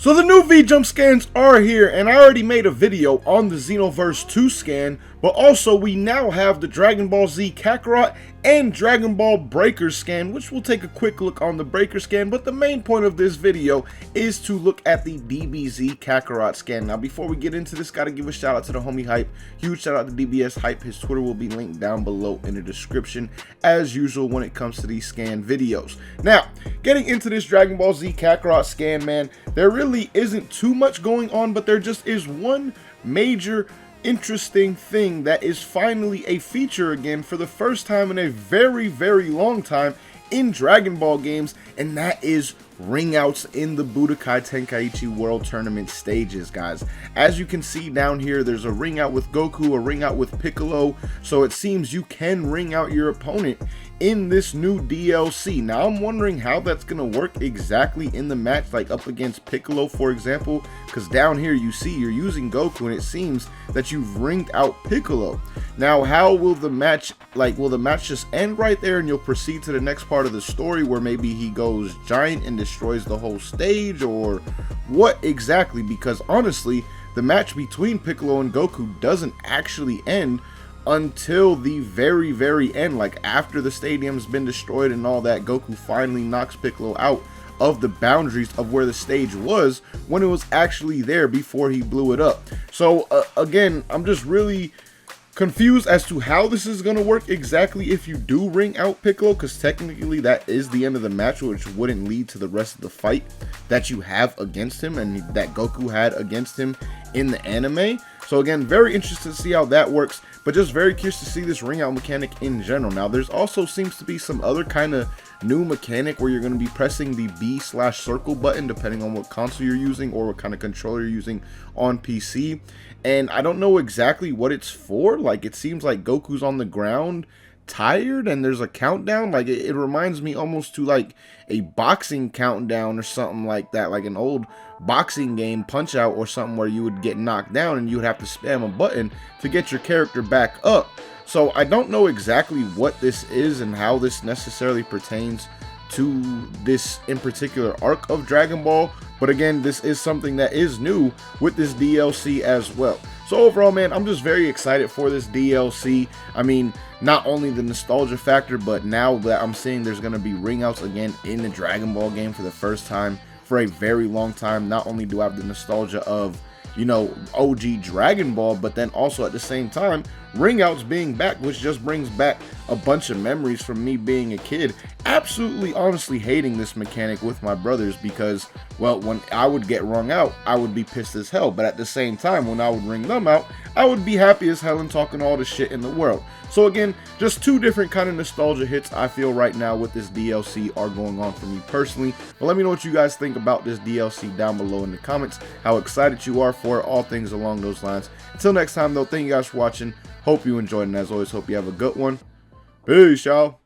So the new V-Jump scans are here, and I already made a video on the Xenoverse 2 scan, but also we now have the Dragon Ball Z Kakarot and Dragon Ball Breaker scan, which we'll take a quick look on the Breaker scan, but the main point of this video is to look at the DBZ Kakarot scan. Now before we get into this, gotta give a shout out to the homie Hype. Huge shout out to DBS Hype. His Twitter will be linked down below in the description as usual when it comes to these scan videos. Now, getting into this Dragon Ball Z Kakarot scan, man, there really isn't too much going on, but there just is one major interesting thing that is finally a feature again for the first time in a very long time in Dragon Ball games, and that is ring outs in the Budokai Tenkaichi World Tournament stages, guys. As you can see down here, there's a ring out with Goku, a ring out with Piccolo, so it seems you can ring out your opponent in this new DLC. Now I'm wondering how that's gonna work exactly in the match, like up against Piccolo for example, because down here you see you're using Goku and it seems that you've ringed out Piccolo. Now how will the match, will the match just end right there and you'll proceed to the next part of the story where maybe he goes giant and destroys the whole stage, or what exactly? Because honestly, the match between Piccolo and Goku doesn't actually end until the very end, like after the stadium's been destroyed and all that. Goku finally knocks Piccolo out of the boundaries of where the stage was when it was actually there before he blew it up. So again, I'm just really confused as to how this is going to work exactly if you do ring out Piccolo, because technically that is the end of the match, which wouldn't lead to the rest of the fight that you have against him and that Goku had against him in the anime. So again, very interested to see how that works, but just very curious to see this ring out mechanic in general. Now there's also seems to be some other kind of new mechanic where you're going to be pressing the B/circle button depending on what console you're using or what kind of controller you're using on PC, and I don't know exactly what it's for. Like, it seems like Goku's on the ground tired and there's a countdown. Like, it reminds me almost to like a boxing countdown or something like that, like an old boxing game, Punch Out or something, where you would get knocked down and you would have to spam a button to get your character back up. So I don't know exactly what this is and how this necessarily pertains to this in particular arc of Dragon Ball, but again, this is something that is new with this DLC as well. So overall, man, I'm just very excited for this DLC. I mean, not only the nostalgia factor, but now that I'm seeing there's going to be ring outs again in the Dragon Ball game for the first time for a very long time. Not only do I have the nostalgia of, you know, OG Dragon Ball, but then also at the same time ring outs being back, which just brings back a bunch of memories from me being a kid absolutely honestly hating this mechanic with my brothers, because, well, when I would get rung out I would be pissed as hell, but at the same time when I would ring them out I would be happy as hell and talking all the shit in the world. So again, just two different kind of nostalgia hits I feel right now with this DLC are going on for me personally. But let me know what you guys think about this DLC down below in the comments, how excited you are for it, all things along those lines. Until next time though, thank you guys for watching. Hope you enjoyed, and as always, hope you have a good one. Peace, y'all.